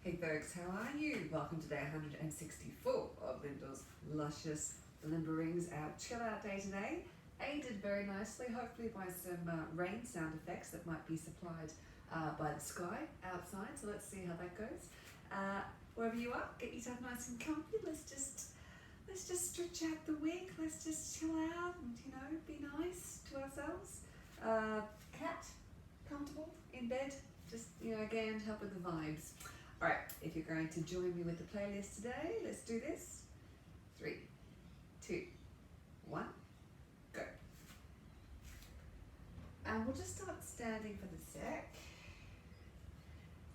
Hey folks, how are you? Welcome to day 164 of Lyndall's Luscious Limberings, our chill out day today, aided very nicely hopefully by some rain sound effects that might be supplied by the sky outside, so let's see how that goes. Wherever you are, get yourself nice and comfy. Let's just stretch out the week, let's just chill out and be nice to ourselves. Cat, comfortable in bed, just again help with the vibes. Alright, if you're going to join me with the playlist today, let's do this. 3, 2, 1, go. And we'll just start standing for the sec.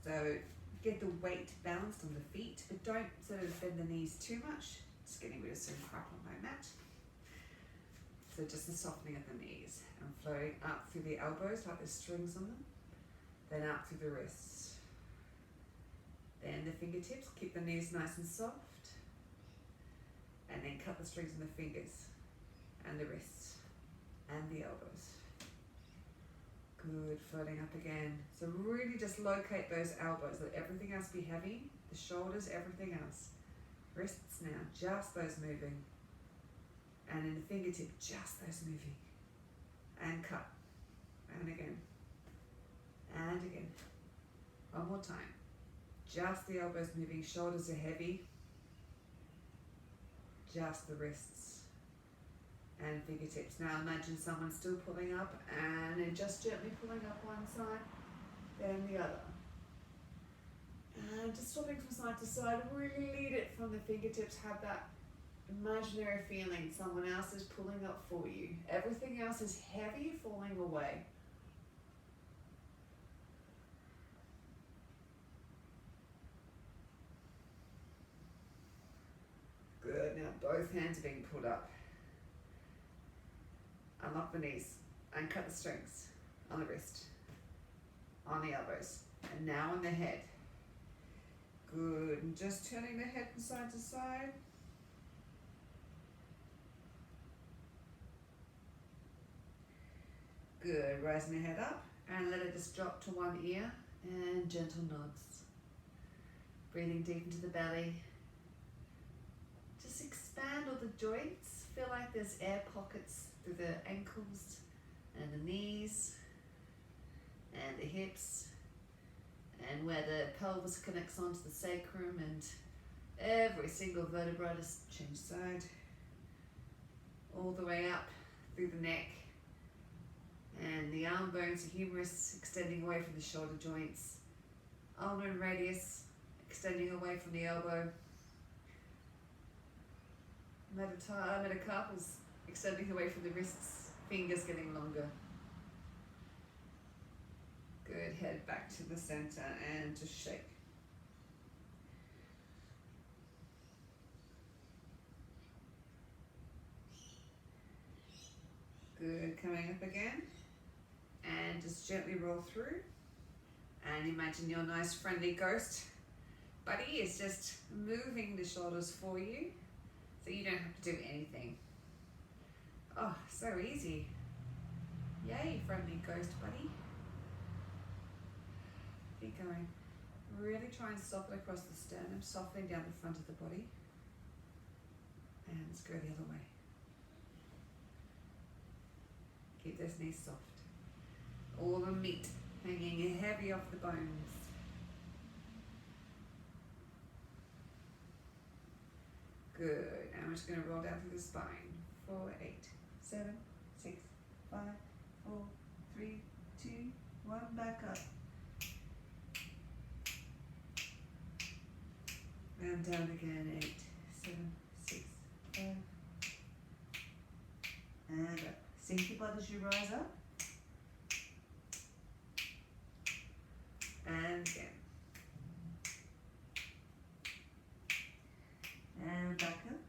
So get the weight balanced on the feet, but don't sort of bend the knees too much. Just getting rid of some crap on my mat. So just the softening of the knees and floating up through the elbows like there's strings on them, then out through the wrists. Then the fingertips, keep the knees nice and soft, and then cut the strings on the fingers and the wrists and the elbows. Good, floating up again. So really just locate those elbows, let everything else be heavy, the shoulders, everything else. Wrists now, just those moving. And in the fingertip, just those moving. And cut. And again. And again. One more time. Just the elbows moving, shoulders are heavy. Just the wrists and fingertips. Now imagine someone still pulling up and then just gently pulling up one side, then the other. And just swapping from side to side, really lead it from the fingertips, have that imaginary feeling someone else is pulling up for you. Everything else is heavy, falling away. Good, now both hands are being pulled up. Unlock the knees and cut the strings on the wrist, on the elbows, and now on the head. Good, and just turning the head from side to side. Good, rising the head up and let it just drop to one ear and gentle nods. Breathing deep into the belly. Just expand all the joints. Feel like there's air pockets through the ankles and the knees and the hips and where the pelvis connects onto the sacrum, and every single vertebra. Just change side. All the way up through the neck and the arm bones, the humerus extending away from the shoulder joints. Ulnar and radius extending away from the elbow. Metacarpals extending away from the wrists, fingers getting longer. Good, head back to the center and just shake. Good, coming up again. And just gently roll through. And imagine your nice friendly ghost buddy is just moving the shoulders for you. So you don't have to do anything. Oh, so easy. Yay, friendly ghost buddy. Keep going. Really try and soften across the sternum, softening down the front of the body. And let's go the other way. Keep those knees soft. All the meat hanging heavy off the bones. Good. Now I'm just going to roll down through the spine. 4, 8, 7, 6, 5, 4, 3, 2, 1. Back up. And down again. 8, 7, 6, 5. And up. Sink your butt as you rise up. And again. And back up.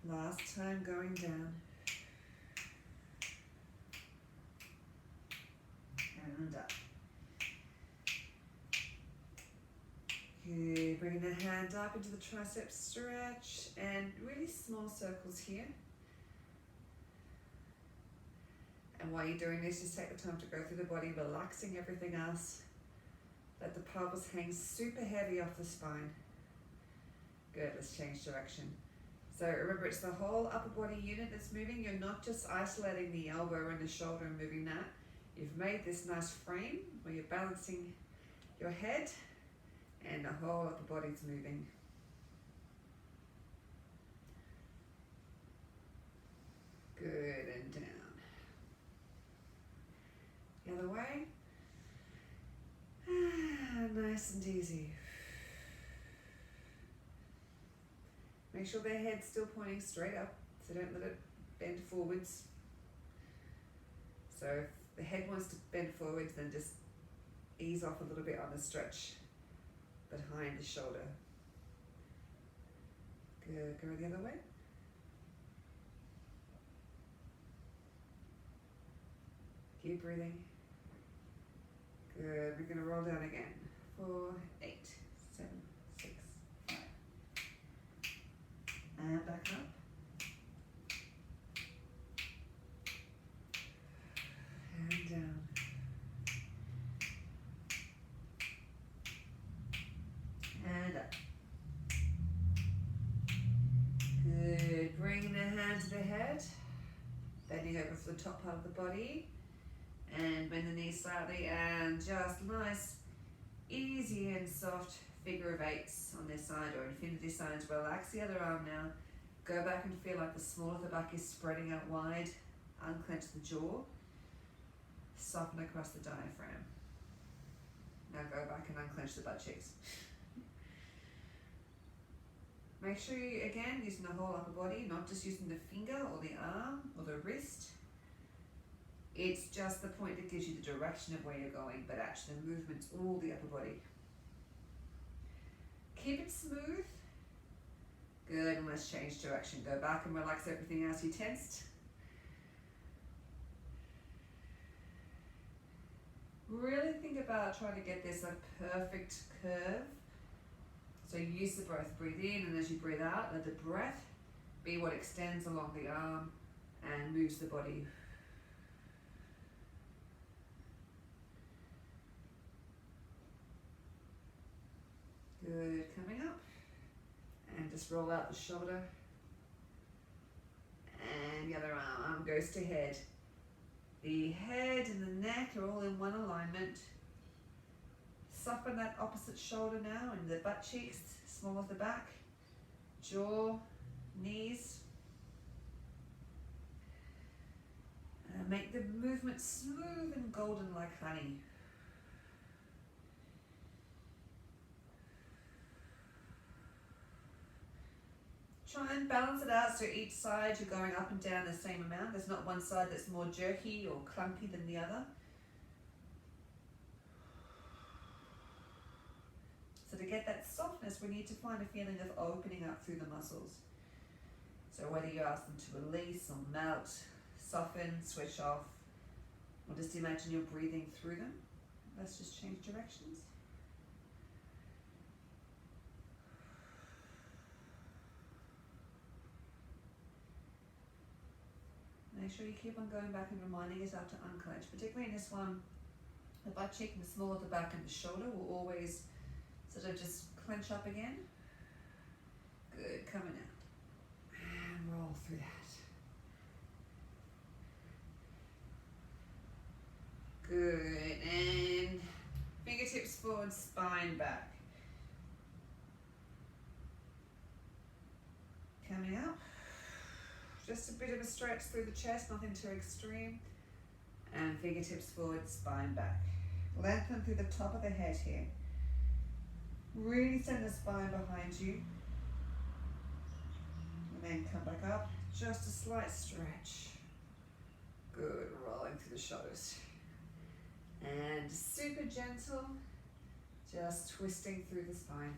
Last time going down. And up. Good. Bring the hand up into the tricep stretch and really small circles here. And while you're doing this, just take the time to go through the body, relaxing everything else. Let the pelvis hang super heavy off the spine. Good, let's change direction. So remember, it's the whole upper body unit that's moving. You're not just isolating the elbow and the shoulder and moving that. You've made this nice frame where you're balancing your head and the whole upper body's moving. Good, and down. The other way. Nice and easy. Make sure their head's still pointing straight up, so don't let it bend forwards. So if the head wants to bend forwards, then just ease off a little bit on the stretch behind the shoulder. Good, go the other way. Keep breathing. Good, we're going to roll down again. 4, 8, 7, 6, 5. And back up. And down. And up. Good, bringing the hand to the head. Bending over for the top part of the body. And bend the knees slightly, and just nice, easy and soft figure of eights on this side, or infinity signs. Relax the other arm now. Go back and feel like the small of the back is spreading out wide. Unclench the jaw. Soften across the diaphragm. Now go back and unclench the butt cheeks. Make sure you, again, using the whole upper body, not just using the finger or the arm or the wrist. It's just the point that gives you the direction of where you're going, but actually the movement's all the upper body. Keep it smooth. Good, and let's change direction. Go back and relax everything else you tensed. Really think about trying to get this a perfect curve. So use the breath. Breathe in, and as you breathe out, let the breath be what extends along the arm and moves the body. Good, coming up, and just roll out the shoulder, and the other arm goes to head. The head and the neck are all in one alignment. Soften that opposite shoulder now, and the butt cheeks, small of the back, jaw, knees. Make the movement smooth and golden like honey. Try and balance it out so each side you're going up and down the same amount. There's not one side that's more jerky or clumpy than the other. So to get that softness, we need to find a feeling of opening up through the muscles. So whether you ask them to release or melt, soften, switch off, or just imagine you're breathing through them. Let's just change directions. Make sure you keep on going back and reminding yourself to unclench, particularly in this one. The butt cheek and the small of the back and the shoulder will always sort of just clench up again. Good, coming out. And roll through that. Good, and fingertips forward, spine back. Coming up. Just a bit of a stretch through the chest, nothing too extreme. And fingertips forward, spine back. Lengthen through the top of the head here. Really send the spine behind you. And then come back up. Just a slight stretch. Good, rolling through the shoulders. And super gentle, just twisting through the spine.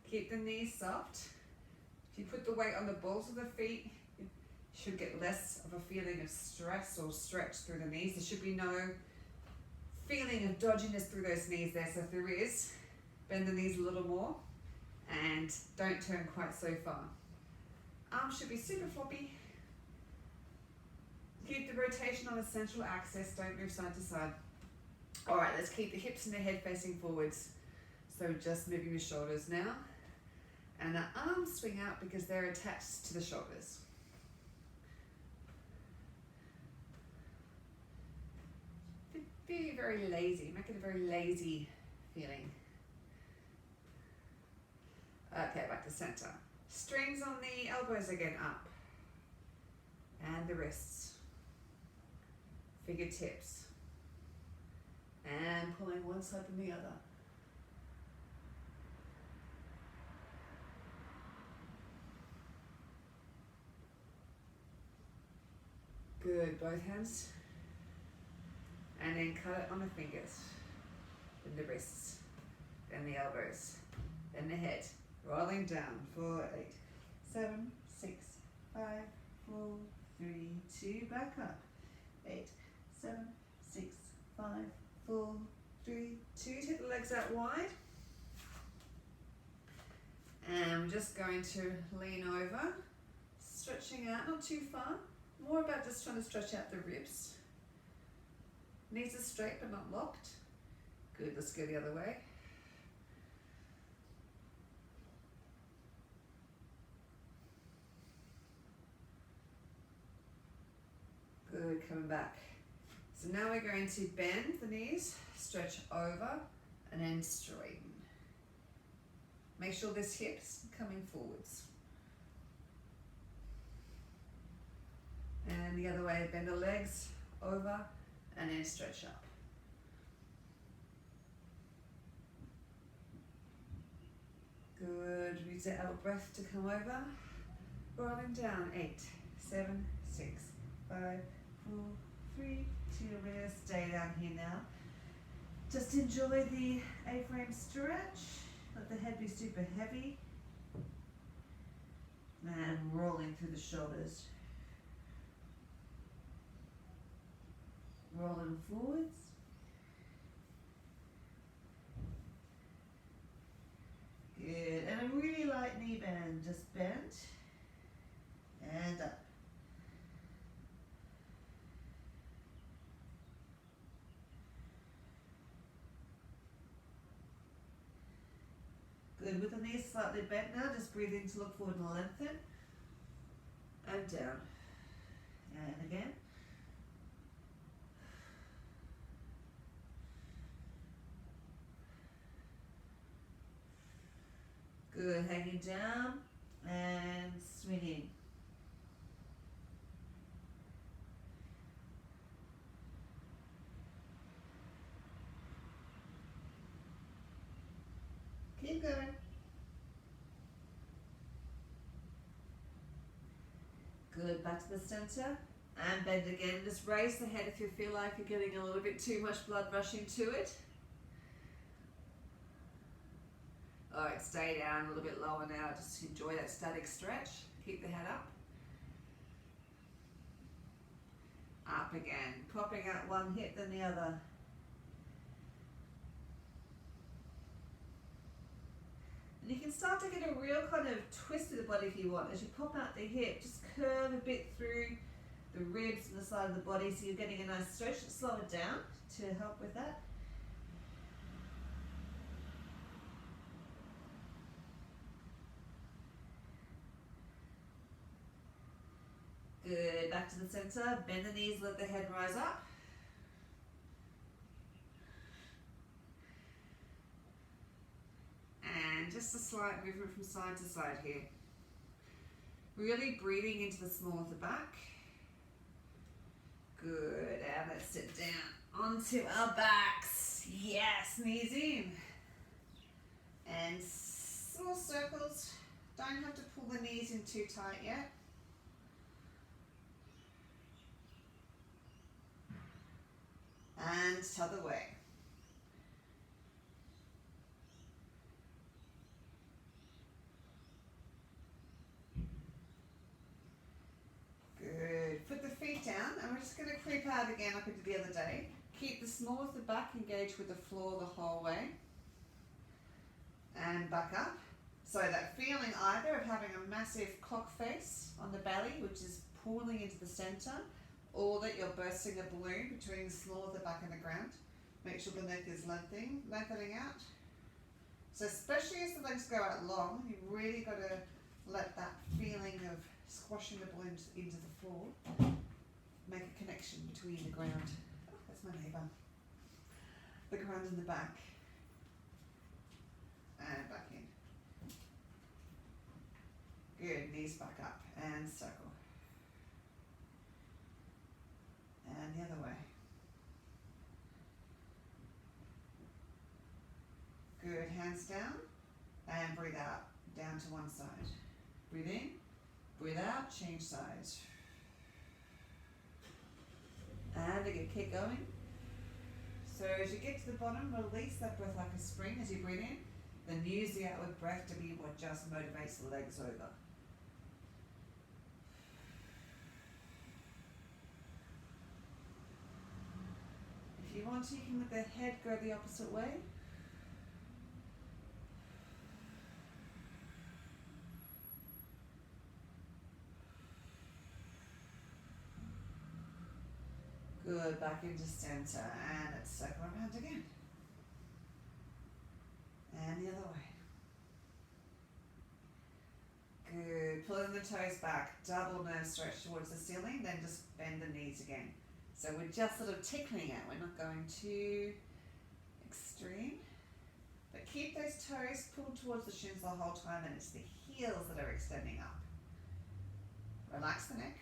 Keep the knees soft. If you put the weight on the balls of the feet, you should get less of a feeling of stress or stretch through the knees. There should be no feeling of dodginess through those knees there. So if there is, bend the knees a little more and don't turn quite so far. Arms should be super floppy. Keep the rotation on the central axis, don't move side to side. All right, let's keep the hips and the head facing forwards. So just moving the shoulders now. And the arms swing out because they're attached to the shoulders. Be very lazy, make it a very lazy feeling. Okay, back to center. Strings on the elbows again, up. And the wrists. Fingertips. And pulling one side from the other. Good, both hands. And then cut it on the fingers. Then the wrists. Then the elbows. Then the head. Rolling down. 4, 8, 7, 6, 5, 4, 3, 2. Back up. 8, 7, 6, 5, 4, 3, 2. Take the legs out wide. And I'm just going to lean over. Stretching out, not too far. More about just trying to stretch out the ribs. Knees are straight but not locked. Good, let's go the other way. Good, coming back. So now we're going to bend the knees, stretch over, and then straighten. Make sure this hip's coming forwards. And the other way, bend the legs over, and then stretch up. Good, use the out breath to come over. Rolling down, 8, 7, 6, 5, 4, 3, 2, we're gonna stay down here now. Just enjoy the A-frame stretch. Let the head be super heavy. And rolling through the shoulders. Rolling forwards. Good, and a really light knee bend. Just bend and up. Good, with the knees slightly bent now, just breathe in to look forward and lengthen. And down. And again. Good, hanging down and swinging. Keep going. Good, back to the center and bend again. Just raise the head if you feel like you're getting a little bit too much blood rushing to it. Alright, stay down a little bit lower now. Just enjoy that static stretch. Keep the head up. Up again. Popping out one hip then the other. And you can start to get a real kind of twist to the body if you want. As you pop out the hip, just curve a bit through the ribs and the side of the body so you're getting a nice stretch. Slow it down to help with that. Good, back to the center, bend the knees, let the head rise up. And just a slight movement from side to side here. Really breathing into the small of the back. Good, and let's sit down onto our backs. Yes, knees in. And small circles. Don't have to pull the knees in too tight yet. And t'other way. Good. Put the feet down and we're just going to creep out again like we did the other day. Keep the small of the back engaged with the floor the whole way. And back up. So that feeling either of having a massive clock face on the belly, which is pulling into the center, or that you're bursting a balloon between the small of the back and the ground. Make sure the neck is lengthening out. So especially as the legs go out long, you really got to let that feeling of squashing the balloon into the floor make a connection between the ground. Oh, that's my neighbour. The ground and the back. And back in. Good, knees back up and circle. And the other way. Good, hands down and breathe out, down to one side. Breathe in, breathe out, change sides. And again, keep going. So as you get to the bottom, release that breath like a spring as you breathe in, then use the outward breath to be what just motivates the legs over. If you want to, you can let the head go the opposite way. Good, back into center, and let's circle around again. And the other way. Good, pulling the toes back, double nerve stretch towards the ceiling, then just bend the knees again. So we're just sort of tickling it, we're not going too extreme. But keep those toes pulled towards the shins the whole time, and it's the heels that are extending up. Relax the neck.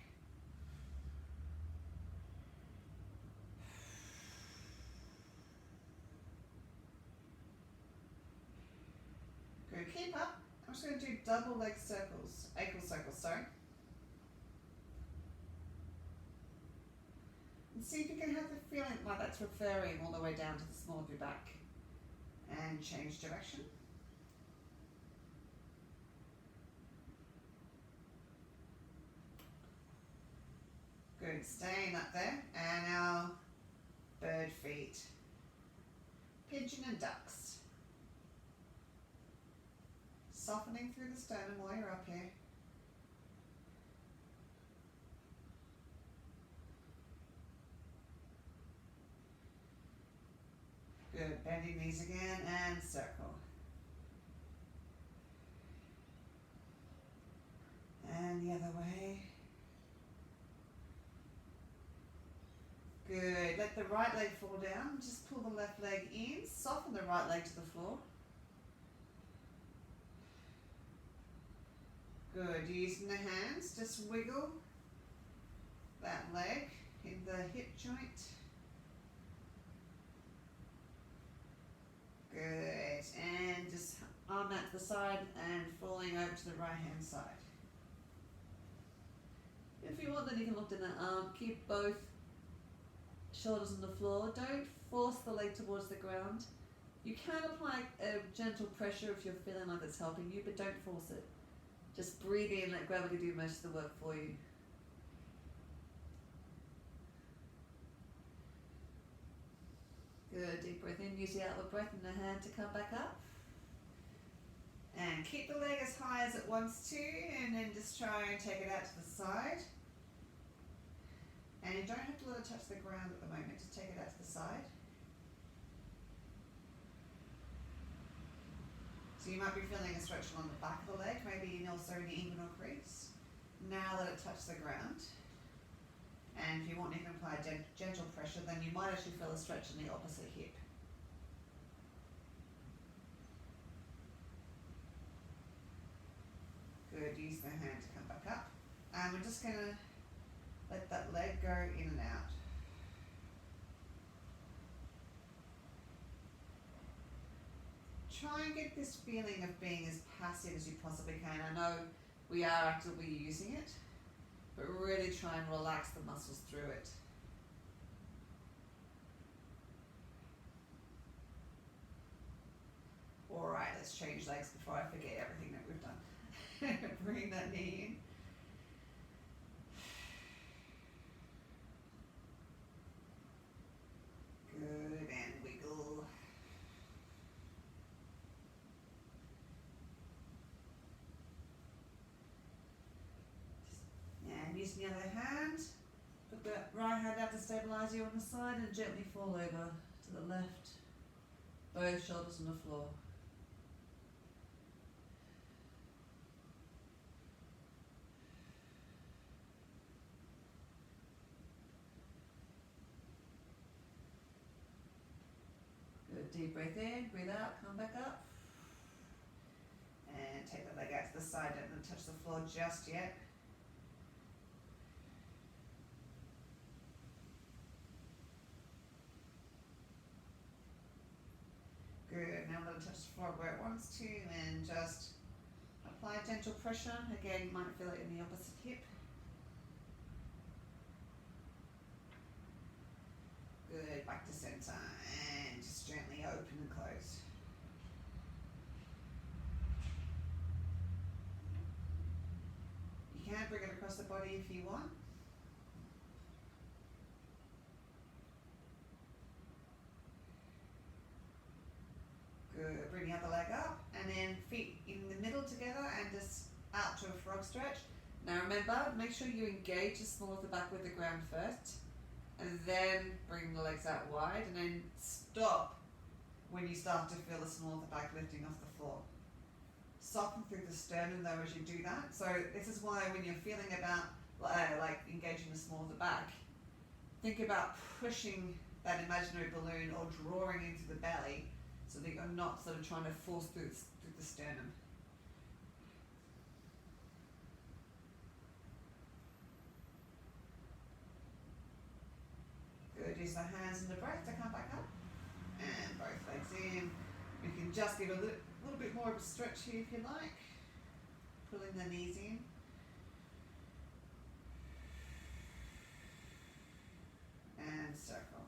Good, keep up. I'm just going to do double leg circles, ankle circles, sorry. And see if you can have the feeling like that's referring all the way down to the small of your back. And change direction. Good, staying up there. And now bird feet. Pigeon and ducks. Softening through the sternum while you're up here. Good, bending knees again and circle. And the other way. Good, let the right leg fall down, just pull the left leg in, soften the right leg to the floor. Good, using the hands, just wiggle that leg in the hip joint. Good, and just arm that to the side and falling over to the right hand side. If you want, then you can look down the arm, keep both shoulders on the floor, don't force the leg towards the ground. You can apply a gentle pressure if you're feeling like it's helping you, but don't force it. Just breathe in, let gravity do most of the work for you. Good, deep breath in, use the outward breath and the hand to come back up. And keep the leg as high as it wants to, and then just try and take it out to the side. And you don't have to let it touch the ground at the moment, just take it out to the side. So you might be feeling a stretch along the back of the leg, maybe also in the inguinal crease. Now let it touch the ground. And if you want, you can apply gentle pressure, then you might actually feel a stretch in the opposite hip. Good, use the hand to come back up. And we're just going to let that leg go in and out. Try and get this feeling of being as passive as you possibly can. I know we are actively using it, but really try and relax the muscles through it. Alright, let's change legs before I forget everything that we've done. Bring that knee in. Good, and wiggle. And using the other hand, Put the right hand out to stabilise you on the side and gently fall over to the left. Both shoulders on the floor. Good, deep breath in, breathe out, come back up. And take the leg out to the side, don't touch the floor just yet. Good, now I'm going to touch the floor where it wants to and just apply gentle pressure. Again, you might feel it in the opposite hip. Good, back to center and just gently open and close. You can bring it across the body if you want. Good, bring the other leg up and then feet in the middle together and just out to a frog stretch. Now remember, make sure you engage the small of the back with the ground first and then bring the legs out wide and then stop when you start to feel the small of the back lifting off the floor. Soften through the sternum though as you do that. So this is why when you're feeling about like engaging the small of the back, think about pushing that imaginary balloon or drawing into the belly so that you're not sort of trying to force through the sternum. Good, use the hands and the breath to come back up. And both legs in. You can just give a little bit more of a stretch here if you like. Pulling the knees in. And circle.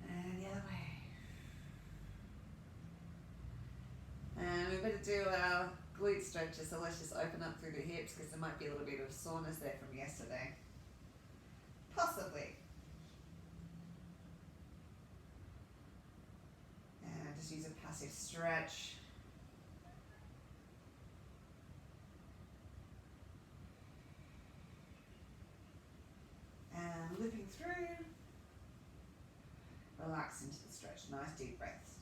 And the other way. And we better do our glute stretches, so let's just open up through the hips because there might be a little bit of soreness there from yesterday. Possibly. And just use a passive stretch. And looping through. Relax into the stretch. Nice deep breaths.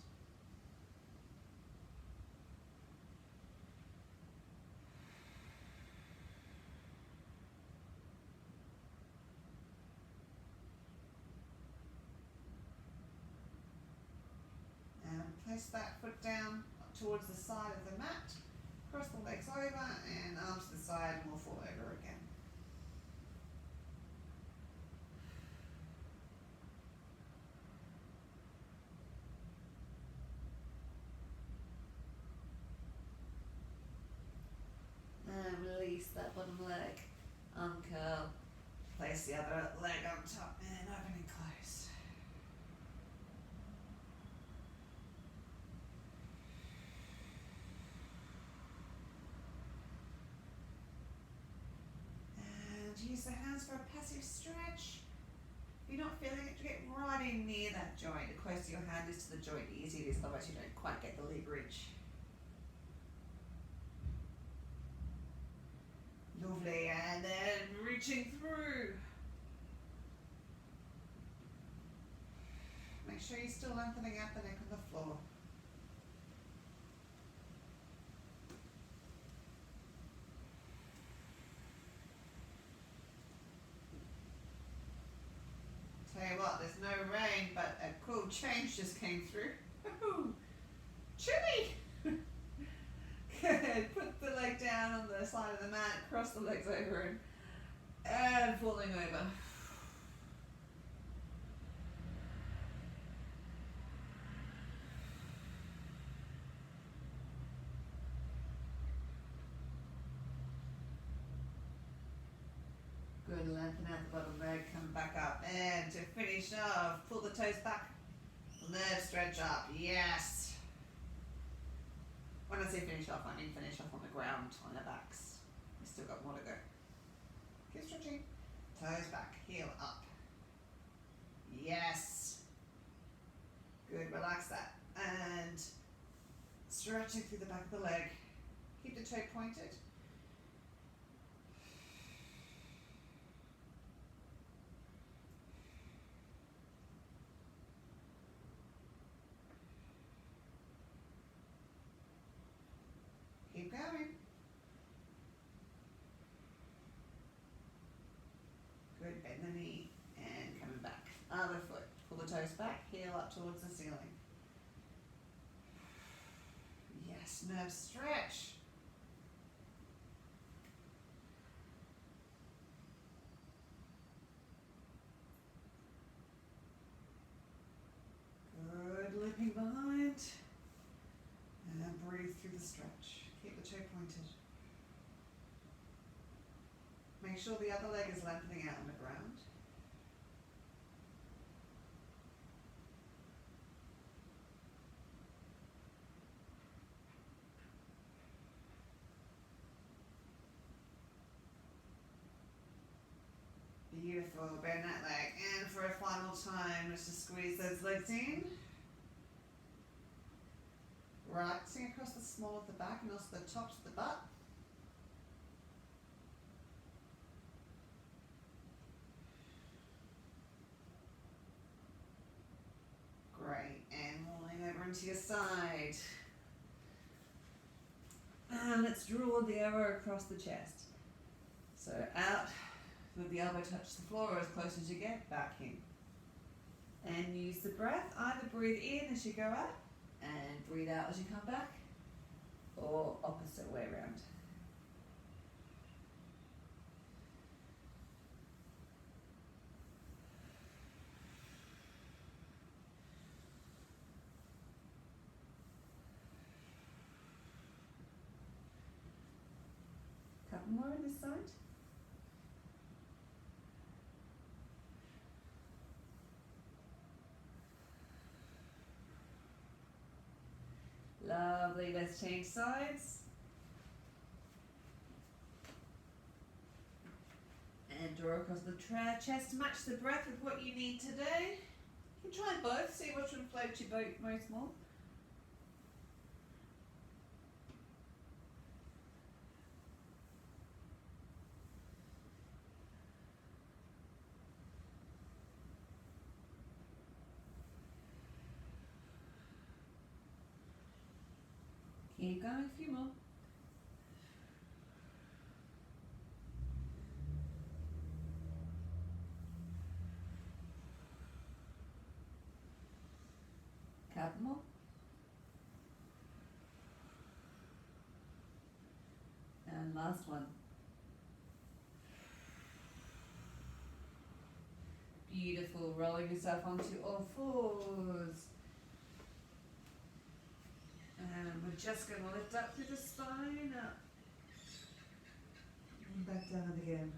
Place that foot down towards the side of the mat, cross the legs over and arms to the side and we'll fall over again. And release that bottom leg, uncurl, place the other leg on top and open and close. Use the hands for a passive stretch. If you're not feeling it, get right in near that joint. The closer your hand is to the joint, the easier it is, otherwise you don't quite get the leverage. Lovely, and then reaching through. Make sure you're still lengthening out the neck of the floor. Tell you what, there's no rain, but a cool change just came through. Woohoo! Chilly! Good. Put the leg down on the side of the mat, cross the legs over and falling over. Good, lengthen out the bottom leg, come back up. And to finish off, pull the toes back, nerve stretch up, yes. When I say finish off, I mean finish off on the ground, on our backs. We've still got more to go. Keep stretching, toes back, heel up. Yes. Good, relax that. And stretching through the back of the leg. Keep the toe pointed. toes back, heel up towards the ceiling. Yes, nerve stretch. Good, limping behind. And breathe through the stretch. Keep the toe pointed. Make sure the other leg is lengthening out on the ground. Beautiful. Bend that leg. And for a final time, let's just squeeze those legs in. Relaxing across the small of the back and also the tops of the butt. Great. And rolling over into your side. And let's draw the arrow across the chest. So out with the elbow touch the floor or as close as you get, back in. And use the breath. Either breathe in as you go up and breathe out as you come back, or opposite way around. Couple more on this side. Lovely, let's change sides. And draw across the chest to match the breath with what you need today. You can try both, see which one floats your boat most more. Keep going, a few more. Couple more. And last one. Beautiful, rolling yourself onto all fours. And we're just going to lift up through the spine, up and back down again.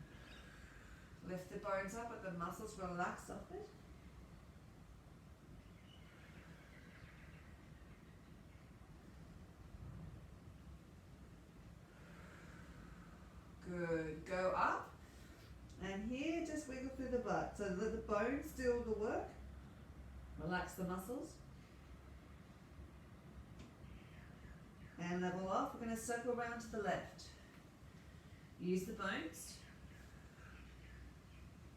Lift the bones up, but the muscles relax off it. Good, go up. And here, just wiggle through the butt. So let the bones do the work. Relax the muscles. And level off. We're going to circle around to the left. Use the bones.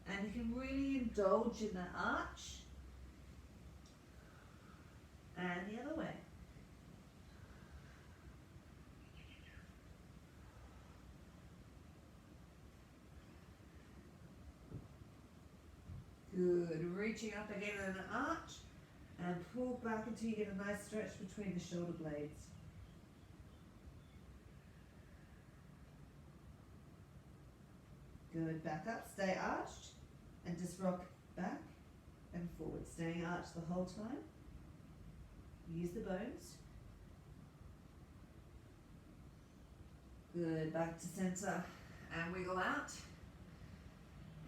And you can really indulge in the arch. And the other way. Good. Reaching up again in an arch. And pull back until you get a nice stretch between the shoulder blades. Good, back up, stay arched, and just rock back and forward, staying arched the whole time. Use the bones. Good, back to center, and wiggle out.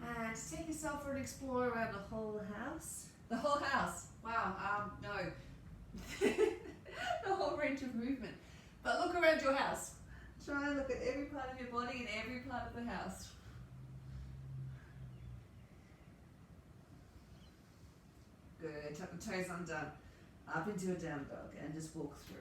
And take yourself for an explore around the whole house. The whole house, wow, no. The whole range of movement. But look around your house. Try and look at every part of your body and every part of the house. Good, tuck the toes undone, up into a down dog and just walk through.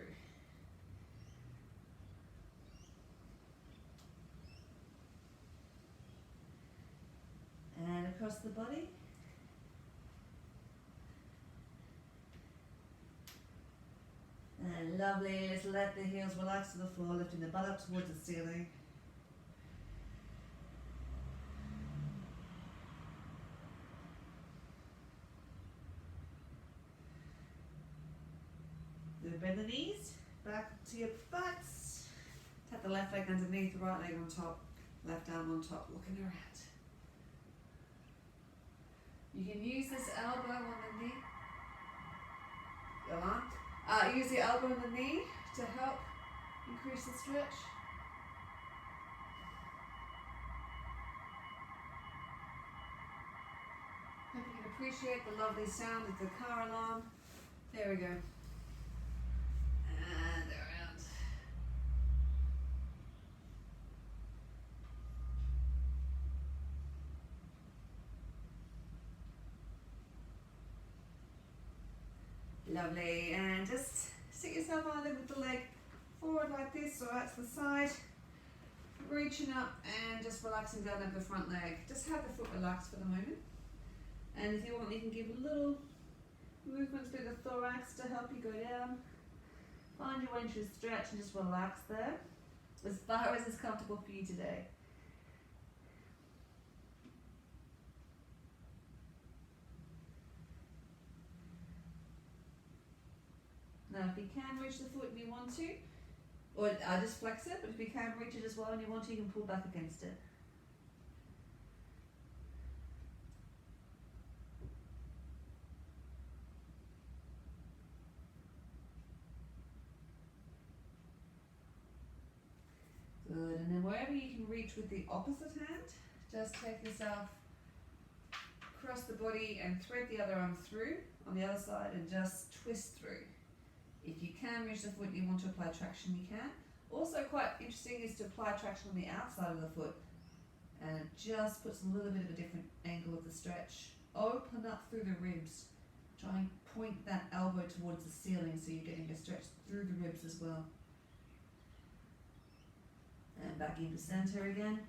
And across the body. And lovely, just let the heels relax to the floor, lifting the butt up towards the ceiling. bend the knees, back to your butts. Tap the left leg underneath, the right leg on top, left arm on top, looking around. You can use this elbow on the knee. Go on. Use the elbow on the knee to help increase the stretch. Hope you can appreciate the lovely sound of the car alarm. There we go. And around. Lovely. And just sit yourself either with the leg forward like this or out to the side. Reaching up and just relaxing down over the front leg. Just have the foot relaxed for the moment. And if you want, you can give little movements through the thorax to help you go down. Find your way into a stretch and just relax there. As far as is comfortable for you today. Now if you can reach the foot and you want to, or just flex it, but if you can reach it as well and you want to, you can pull back against it. Good, and then wherever you can reach with the opposite hand, just take yourself across the body and thread the other arm through on the other side and just twist through. If you can reach the foot and you want to apply traction, you can. Also quite interesting is to apply traction on the outside of the foot, and it just puts a little bit of a different angle of the stretch. Open up through the ribs. Try and point that elbow towards the ceiling so you're getting a stretch through the ribs as well. And back into center again.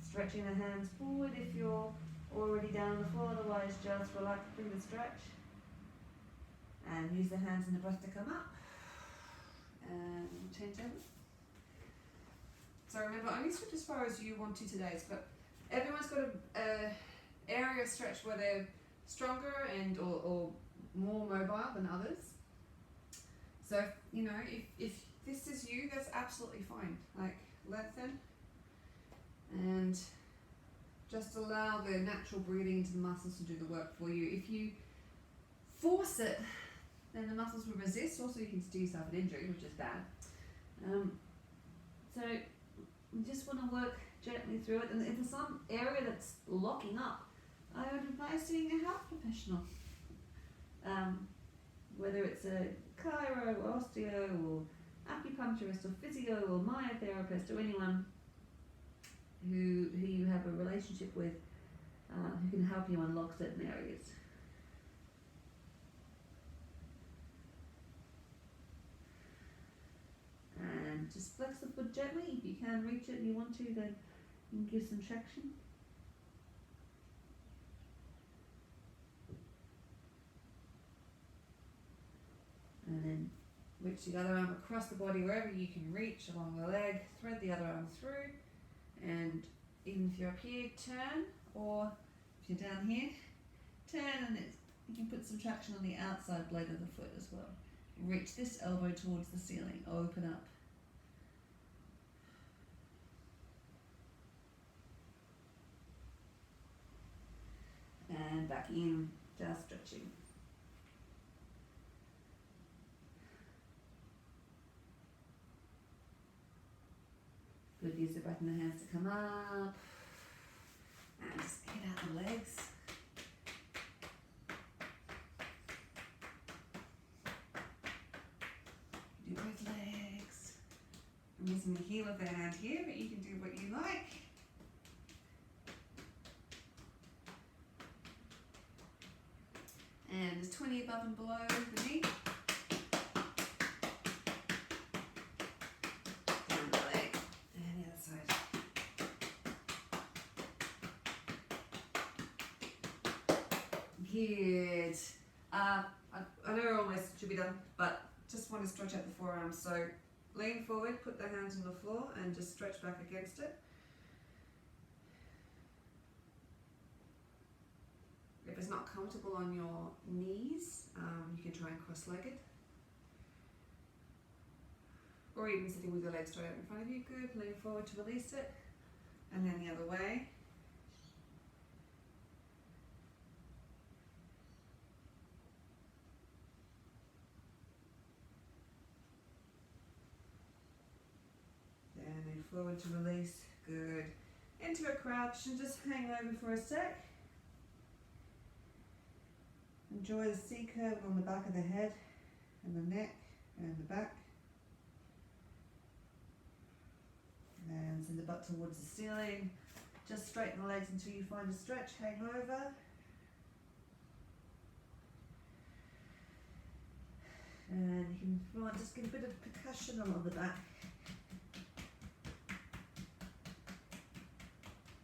Stretching the hands forward if you're already down on the floor, otherwise just relax through the stretch. And use the hands and the breath to come up. And change over. So remember, only switch as far as you want to today. But everyone's got a area of stretch where they're stronger and or more mobile than others. So you know, if this is you, that's absolutely fine. Like lengthen and just allow the natural breathing into the muscles to do the work for you. If you force it, then the muscles will resist. Also, you can do yourself an injury, which is bad. So you just want to work gently through it. And if there's some area that's locking up, I would advise seeing a health professional. Whether it's a chiro or osteo or acupuncturist or physio or myotherapist or anyone who you have a relationship with who can help you unlock certain areas. And just flex the foot gently. If you can reach it and you want to, then you can give some traction. And then reach the other arm across the body wherever you can reach along the leg. Thread the other arm through. And even if you're up here, turn. Or if you're down here, turn, and you can put some traction on the outside blade of the foot as well. Reach this elbow towards the ceiling. Open up. And back in, just stretching. Good, use the breath in the hands to come up. And just get out the legs. Do both legs. I'm using the heel of the hand here, but you can do what you like. And there's 20 above and below the knee. Down the leg. And the other side. Good. I know almost should be done, but just want to stretch out the forearms. So lean forward, put the hands on the floor and just stretch back against it. If it's not comfortable on your knees, you can try and cross-legged. or even sitting with your legs straight out in front of you. Good. Lean forward to release it, and then the other way. And lean forward to release. Good. Into a crouch and just hang over for a sec. Enjoy the C curve on the back of the head and the neck and the back. And send the butt towards the ceiling. Just straighten the legs until you find a stretch. Hang over. And you can, if you want, just get a bit of percussion along the back.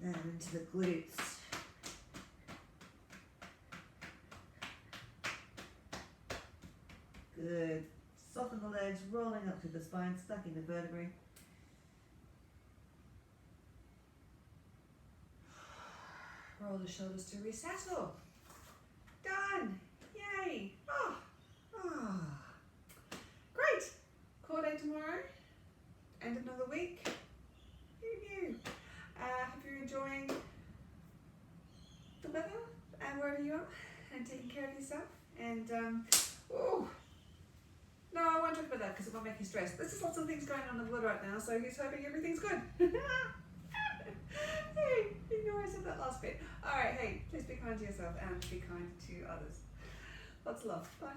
And into the glutes. Good. Soften the legs, rolling up through the spine, stacking the vertebrae. Roll the shoulders to resettle. Done. Yay. Great. Core day tomorrow. And another week. Hope you're enjoying the weather and wherever you are and taking care of yourself. And no, I won't talk about that because it won't make you stressed. There's just lots of things going on in the world right now, so he's hoping everything's good. Hey, ignore I said that last bit. Alright, hey, please be kind to yourself and be kind to others. Lots of love. Bye.